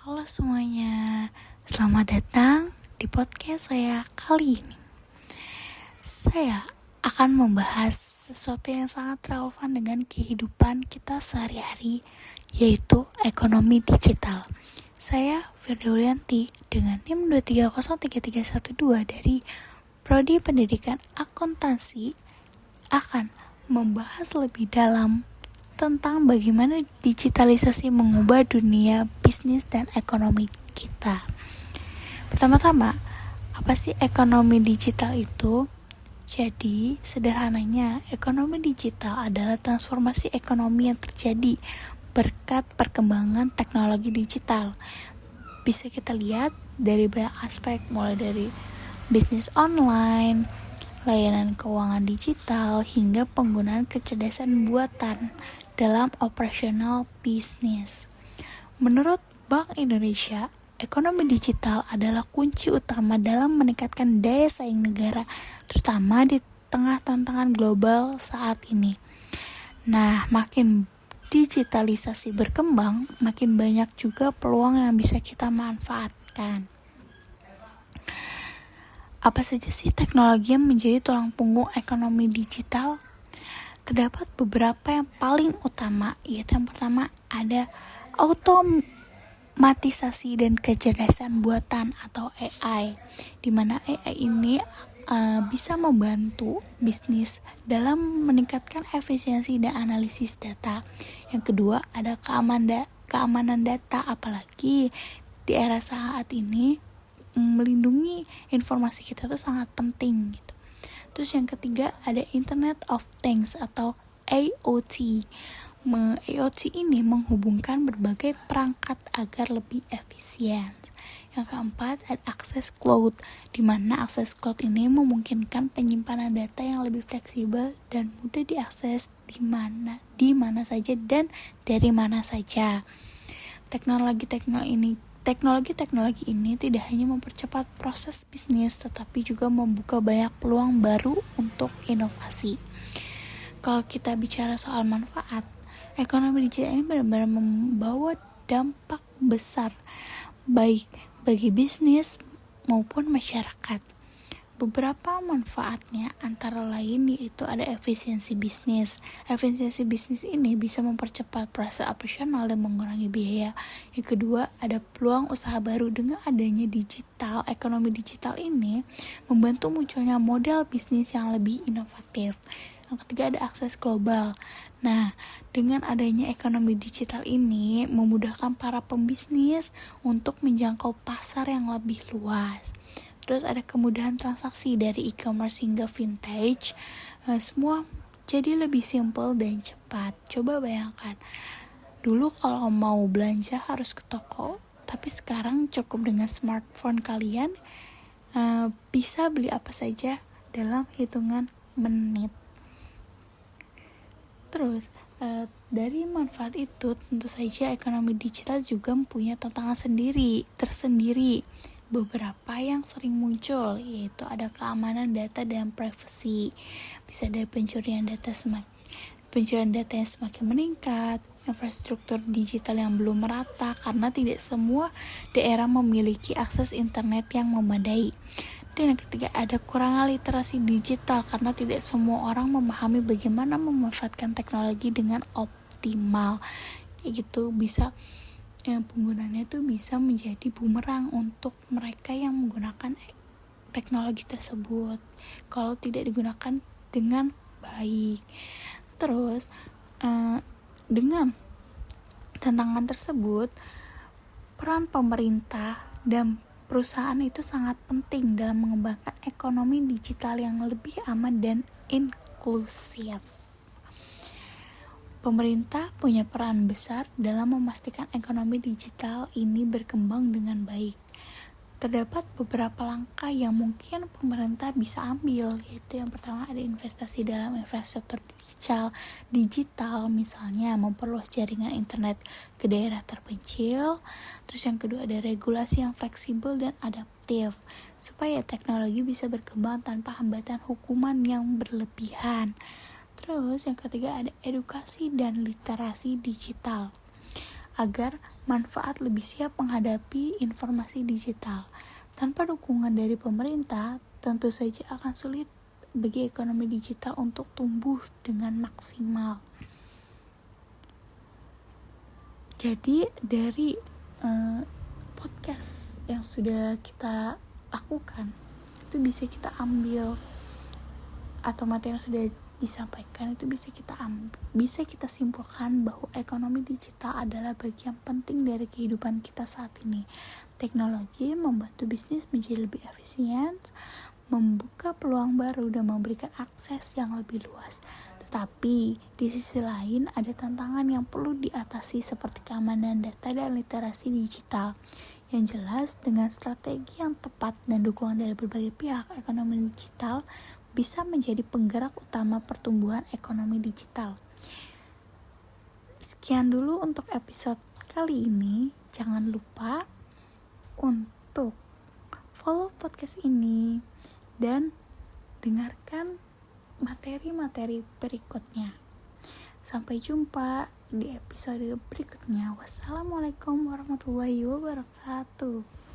Halo semuanya, selamat datang di podcast saya kali ini. Saya akan membahas sesuatu yang sangat relevan dengan kehidupan kita sehari-hari, yaitu ekonomi digital. Saya Firdaulianti dengan NIM 2303312 dari Prodi Pendidikan Akuntansi akan membahas lebih dalam tentang bagaimana digitalisasi mengubah dunia bisnis dan ekonomi kita. Pertama-tama, apa sih ekonomi digital itu? Jadi, sederhananya, ekonomi digital adalah transformasi ekonomi yang terjadi berkat perkembangan teknologi digital. Bisa kita lihat dari banyak aspek, mulai dari bisnis online, layanan keuangan digital, hingga penggunaan kecerdasan buatan dalam operasional bisnis. Menurut Bank Indonesia, ekonomi digital adalah kunci utama dalam meningkatkan daya saing negara, terutama di tengah tantangan global saat ini. Nah, makin digitalisasi berkembang, makin banyak juga peluang yang bisa kita manfaatkan. Apa saja sih teknologi yang menjadi tulang punggung ekonomi digital? Terdapat beberapa yang paling utama, yaitu yang pertama ada otomatisasi dan kecerdasan buatan atau AI, di mana AI ini bisa membantu bisnis dalam meningkatkan efisiensi dan analisis data. Yang kedua ada keamanan data, apalagi di era saat ini melindungi informasi kita itu sangat penting gitu. Terus yang ketiga ada Internet of Things atau IoT. IoT ini menghubungkan berbagai perangkat agar lebih efisien. Yang keempat ada akses cloud, di mana akses cloud ini memungkinkan penyimpanan data yang lebih fleksibel dan mudah diakses di mana saja dan dari mana saja. Teknologi ini tidak hanya mempercepat proses bisnis, tetapi juga membuka banyak peluang baru untuk inovasi. Kalau kita bicara soal manfaat, ekonomi digital ini benar-benar membawa dampak besar, baik bagi bisnis maupun masyarakat. Beberapa manfaatnya antara lain yaitu ada efisiensi bisnis. Efisiensi bisnis ini bisa mempercepat proses operasional dan mengurangi biaya. Yang kedua, ada peluang usaha baru. Dengan adanya ekonomi digital ini membantu munculnya model bisnis yang lebih inovatif. Yang ketiga ada akses global. Nah, dengan adanya ekonomi digital ini memudahkan para pembisnis untuk menjangkau pasar yang lebih luas. Terus ada kemudahan transaksi dari e-commerce hingga vintage. Semua jadi lebih simpel dan cepat. Coba bayangkan, dulu kalau mau belanja harus ke toko, tapi sekarang cukup dengan smartphone kalian bisa beli apa saja dalam hitungan menit. Terus dari manfaat itu tentu saja ekonomi digital juga mempunyai tantangan tersendiri. Beberapa yang sering muncul yaitu ada keamanan data dan privasi. Bisa dari pencurian data yang semakin meningkat, infrastruktur digital yang belum merata karena tidak semua daerah memiliki akses internet yang memadai. Dan yang ketiga ada kurangnya literasi digital karena tidak semua orang memahami bagaimana memanfaatkan teknologi dengan optimal. Kayak gitu, bisa penggunaannya itu bisa menjadi bumerang untuk mereka yang menggunakan teknologi tersebut kalau tidak digunakan dengan baik. Terus dengan tantangan tersebut, peran pemerintah dan perusahaan itu sangat penting dalam mengembangkan ekonomi digital yang lebih aman dan inklusif. Pemerintah punya peran besar dalam memastikan ekonomi digital ini berkembang dengan baik. Terdapat beberapa langkah yang mungkin pemerintah bisa ambil, yaitu yang pertama ada investasi dalam infrastruktur digital, misalnya memperluas jaringan internet ke daerah terpencil. Terus yang kedua ada regulasi yang fleksibel dan adaptif, supaya teknologi bisa berkembang tanpa hambatan hukuman yang berlebihan. Terus yang ketiga ada edukasi dan literasi digital, agar manfaat lebih siap menghadapi informasi digital. Tanpa dukungan dari pemerintah, tentu saja akan sulit bagi ekonomi digital untuk tumbuh dengan maksimal. Jadi dari podcast yang sudah kita lakukan itu bisa kita ambil, atau materi yang sudah disampaikan itu bisa kita simpulkan bahwa ekonomi digital adalah bagian penting dari kehidupan kita saat ini. Teknologi membantu bisnis menjadi lebih efisien, membuka peluang baru dan memberikan akses yang lebih luas. Tetapi di sisi lain ada tantangan yang perlu diatasi seperti keamanan data dan literasi digital. Yang jelas, dengan strategi yang tepat dan dukungan dari berbagai pihak, ekonomi digital bisa menjadi penggerak utama pertumbuhan ekonomi digital. Sekian dulu untuk episode kali ini. Jangan lupa untuk follow podcast ini dan dengarkan materi-materi berikutnya. Sampai jumpa di episode berikutnya. Wassalamualaikum warahmatullahi wabarakatuh.